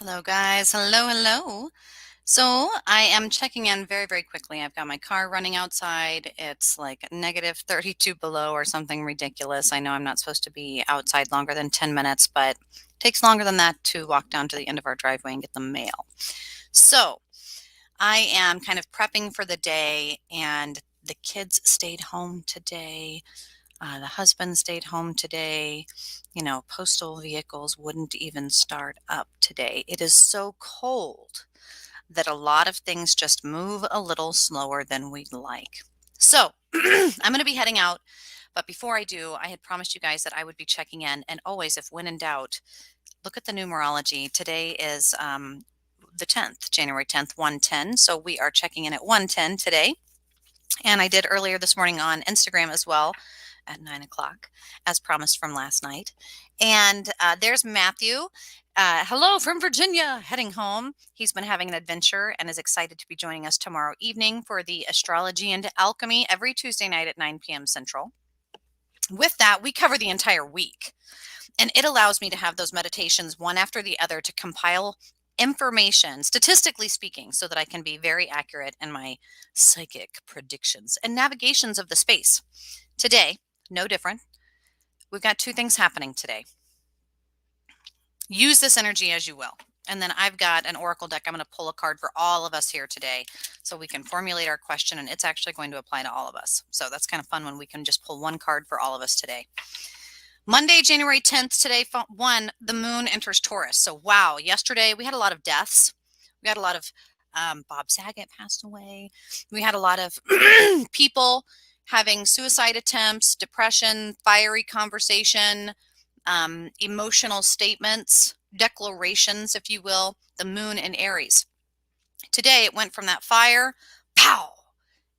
Hello, guys. Hello, hello. So I am checking in very, very quickly. I've got my car running outside. It's like negative 32 below or something ridiculous. I know I'm not supposed to be outside longer than 10 minutes, but it takes longer than that to walk down to the end of our driveway and get the mail. So I am kind of prepping for the day, and the kids stayed home today. The husband stayed home today. Postal vehicles wouldn't even start up today. It is so cold that a lot of things just move a little slower than we'd like. So I'm going to be heading out. But before I do, I had promised you guys that I would be checking in. And always, if when in doubt, look at the numerology. Today is the 10th, January 10th, 110. So we are checking in at 110 today. And I did earlier this morning on Instagram as well at 9 o'clock, as promised from last night. And there's Matthew. Hello from Virginia, heading home. He's been having an adventure and is excited to be joining us tomorrow evening for the Astrology and Alchemy every Tuesday night at 9 p.m. Central. With that, we cover the entire week. And it allows me to have those meditations one after the other to compile information, statistically speaking, so that I can be very accurate in my psychic predictions and navigations of the space. Today, no different. We've got two things happening today. Use this energy as you will. And then I've got an oracle deck. I'm going to pull a card for all of us here today so we can formulate our question, and it's actually going to apply to all of us. So that's kind of fun when we can just pull one card for all of us today. Monday, January 10th, today, the moon enters Taurus. So, wow, yesterday we had a lot of deaths. We had a lot of Bob Saget passed away. We had a lot of people having suicide attempts, depression, fiery conversation, emotional statements, declarations, if you will, the moon in Aries. Today, it went from that fire, pow,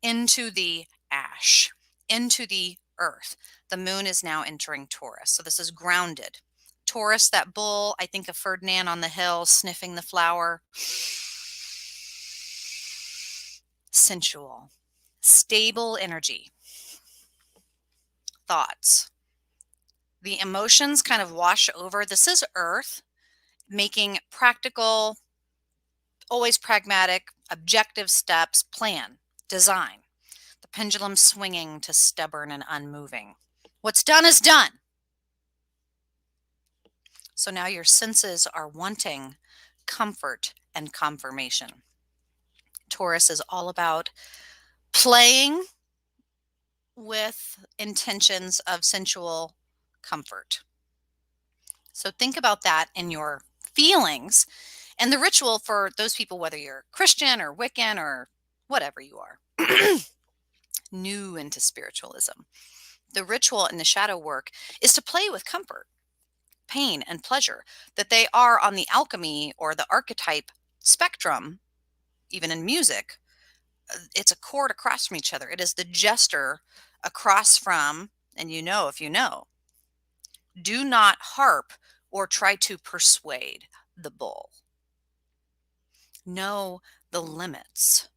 into the ash, into the earth. The moon is now entering Taurus. So this is grounded. Taurus, that bull, I think of Ferdinand on the hill sniffing the flower. Sensual, stable energy, thoughts. The emotions kind of wash over. This is earth making practical, always pragmatic, objective steps, plan, design. The pendulum swinging to stubborn and unmoving. What's done is done. So now your senses are wanting comfort and confirmation. Taurus is all about playing with intentions of sensual comfort. So think about that in your feelings. And the ritual for those people, whether you're Christian or Wiccan or whatever you are, new into spiritualism, the ritual and the shadow work is to play with comfort, pain, and pleasure, that they are on the alchemy or the archetype spectrum. Even in music, it's a chord across from each other. It is the jester across from, and if you know, do not harp or try to persuade the bull. Know the limits.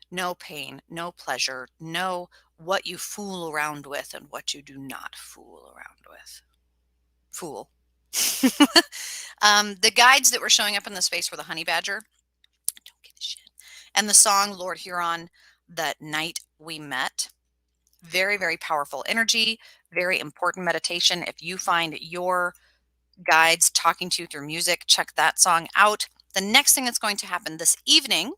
No pain, no pleasure, know what you fool around with and what you do not fool around with. Fool. The guides that were showing up in the space were the honey badger. Don't give a shit. And the song Lord Huron, That Night We Met. Very, very powerful energy, very important meditation. If you find your guides talking to you through music, check that song out. The next thing that's going to happen this evening,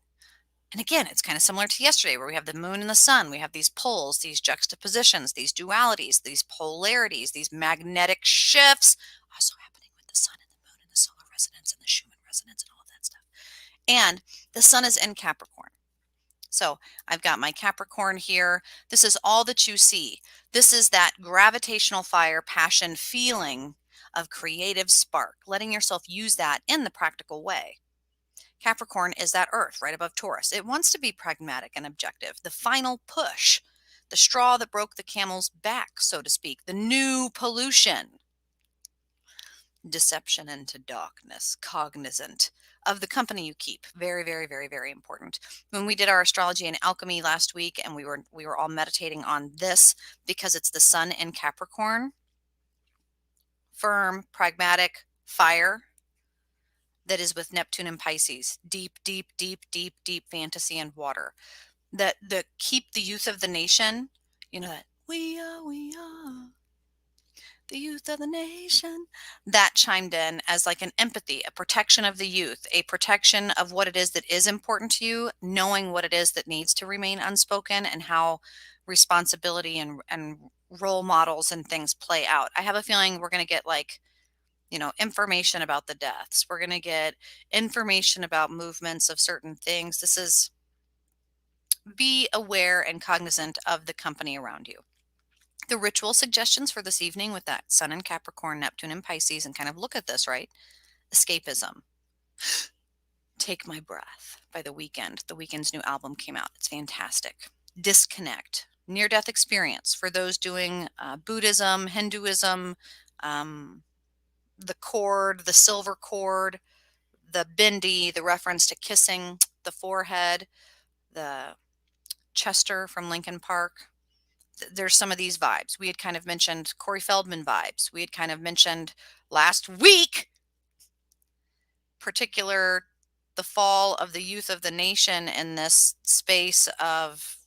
and again, it's kind of similar to yesterday where we have the moon and the sun. We have these poles, these juxtapositions, these dualities, these polarities, these magnetic shifts also happening with the sun and the moon and the solar resonance and the Schumann resonance and all of that stuff. And the sun is in Capricorn. So I've got my Capricorn here. This is all that you see. This is that gravitational fire, passion, feeling of creative spark, letting yourself use that in the practical way. Capricorn is that earth right above Taurus. It wants to be pragmatic and objective. The final push, the straw that broke the camel's back, so to speak, the new pollution. Deception into darkness, cognizant of the company you keep. Very, very, very, very important. When we did our astrology and alchemy last week, and we were all meditating on this because it's the sun in Capricorn, firm, pragmatic, fire. that is with Neptune and Pisces. Deep, deep, deep, deep, deep fantasy and water. That the keep the youth of the nation, that we are the youth of the nation, that chimed in as like an empathy, a protection of the youth, a protection of what it is that is important to you, knowing what it is that needs to remain unspoken, and how responsibility and role models and things play out. I have a feeling we're going to get like, information about the deaths. We're going to get information about movements of certain things. This is, be aware and cognizant of the company around you. The ritual suggestions for this evening with that Sun in Capricorn, Neptune in Pisces, and kind of look at this, right? Escapism. Take My Breath by The Weeknd. The Weeknd's new album came out. It's fantastic. Disconnect. Near death experience for those doing Buddhism, Hinduism, the cord, the silver cord, the bindi, the reference to kissing the forehead, the Chester from Lincoln Park. There's some of these vibes. We had kind of mentioned Corey Feldman vibes. We had kind of mentioned last week, particular, the fall of the youth of the nation in this space of,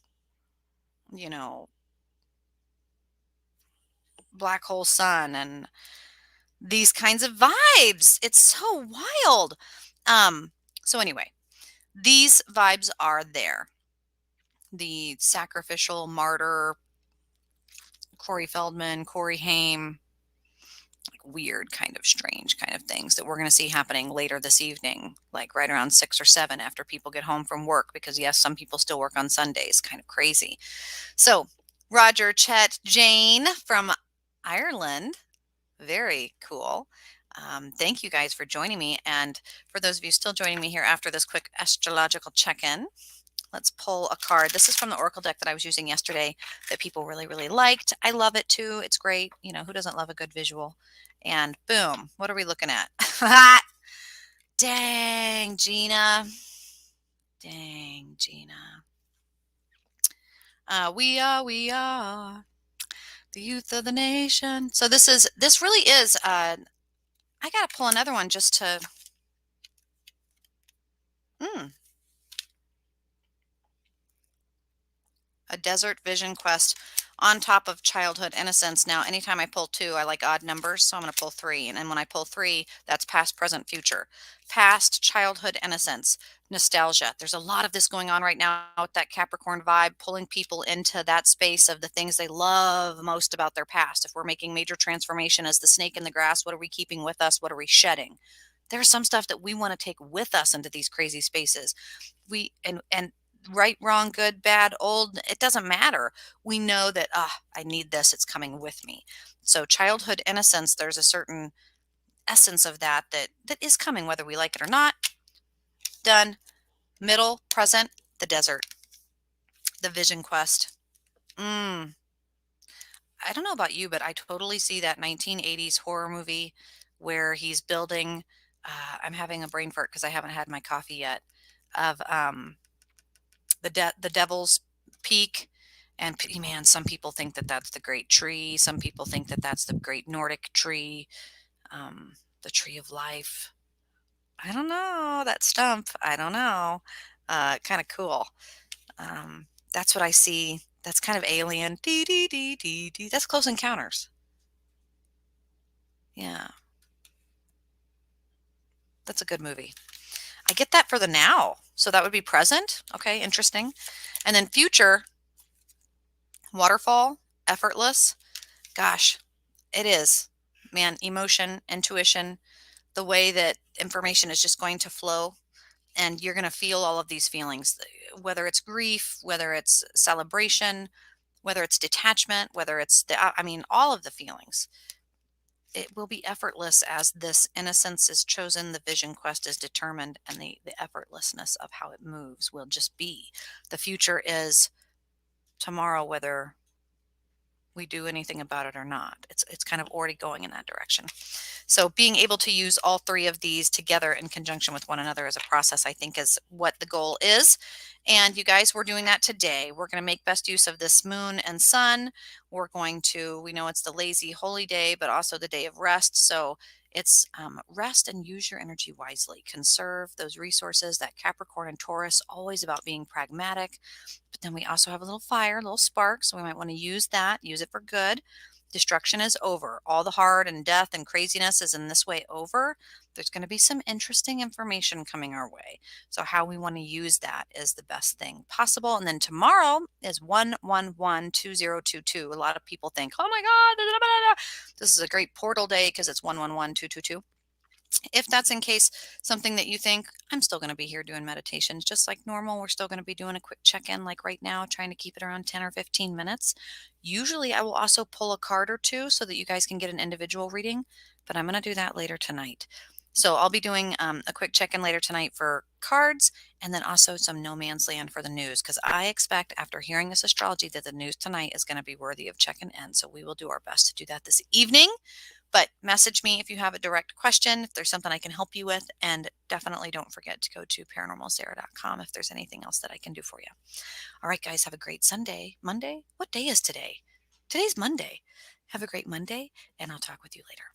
black hole sun and these kinds of vibes. It's so wild. So anyway, these vibes are there. The sacrificial martyr, Corey Feldman, Corey Haim, weird kind of strange kind of things that we're going to see happening later this evening, like right around 6 or 7 after people get home from work, because yes, some people still work on Sundays. Kind of crazy. So Roger, Chet, Jane from Ireland, very cool. Thank you guys for joining me, and for those of you still joining me here after this quick astrological check-in, let's pull a card. This is from the Oracle deck that I was using yesterday that people really, really liked. I love it too. It's great. Who doesn't love a good visual? And boom, what are we looking at? Dang, Gina. Dang, Gina. We are the youth of the nation. So this really is, I got to pull another one just to, a desert vision quest on top of childhood innocence. Now, anytime I pull 2, I like odd numbers, so I'm going to pull 3. And then when I pull 3, that's past, present, future. Past, childhood innocence, nostalgia. There's a lot of this going on right now with that Capricorn vibe, pulling people into that space of the things they love most about their past. If we're making major transformation as the snake in the grass, what are we keeping with us? What are we shedding? There's some stuff that we want to take with us into these crazy spaces. And right, wrong, good, bad, old, it doesn't matter. We know that, I need this, it's coming with me. So childhood innocence, there's a certain essence of that is coming, whether we like it or not. Done. Middle, present, the desert, the vision quest. I don't know about you, but I totally see that 1980s horror movie where he's building, I'm having a brain fart because I haven't had my coffee yet, of the Devil's Peak. And man, some people think that that's the great tree. Some people think that that's the great Nordic tree, the tree of life. I don't know, that stump. I don't know. Kind of cool. That's what I see. That's kind of alien. Dee, dee, dee, dee, dee. That's Close Encounters. Yeah. That's a good movie. I get that for the now. So that would be present. Okay, interesting. And then future, waterfall, effortless. Gosh, it is. Man, emotion, intuition, the way that information is just going to flow, and you're going to feel all of these feelings, whether it's grief, whether it's celebration, whether it's detachment, whether it's all of the feelings. It will be effortless as this innocence is chosen, the vision quest is determined, and the effortlessness of how it moves will just be. The future is tomorrow, whether we do anything about it or not. It's kind of already going in that direction. So being able to use all 3 of these together in conjunction with one another as a process, I think, is what the goal is. And you guys, we're doing that today. We're going to make best use of this moon and sun. We know it's the lazy holy day, but also the day of rest. So it's rest and use your energy wisely. Conserve those resources. That Capricorn and Taurus, always about being pragmatic. But then we also have a little fire, a little spark. So we might want to use that, use it for good. Destruction is over. All the hard and death and craziness is in this way over. There's going to be some interesting information coming our way. So, how we want to use that is the best thing possible. And then tomorrow is 1112022. A lot of people think, oh my God, this is a great portal day because it's 111222. If that's in case something that you think, I'm still going to be here doing meditations just like normal, we're still going to be doing a quick check in like right now, trying to keep it around 10 or 15 minutes. Usually, I will also pull a card or two so that you guys can get an individual reading, but I'm going to do that later tonight. So, I'll be doing a quick check in later tonight for cards and then also some no man's land for the news because I expect after hearing this astrology that the news tonight is going to be worthy of checking in. So, we will do our best to do that this evening. But message me if you have a direct question, if there's something I can help you with, and definitely don't forget to go to paranormalsarah.com if there's anything else that I can do for you. All right, guys, have a great Sunday. Monday? What day is today? Today's Monday. Have a great Monday, and I'll talk with you later.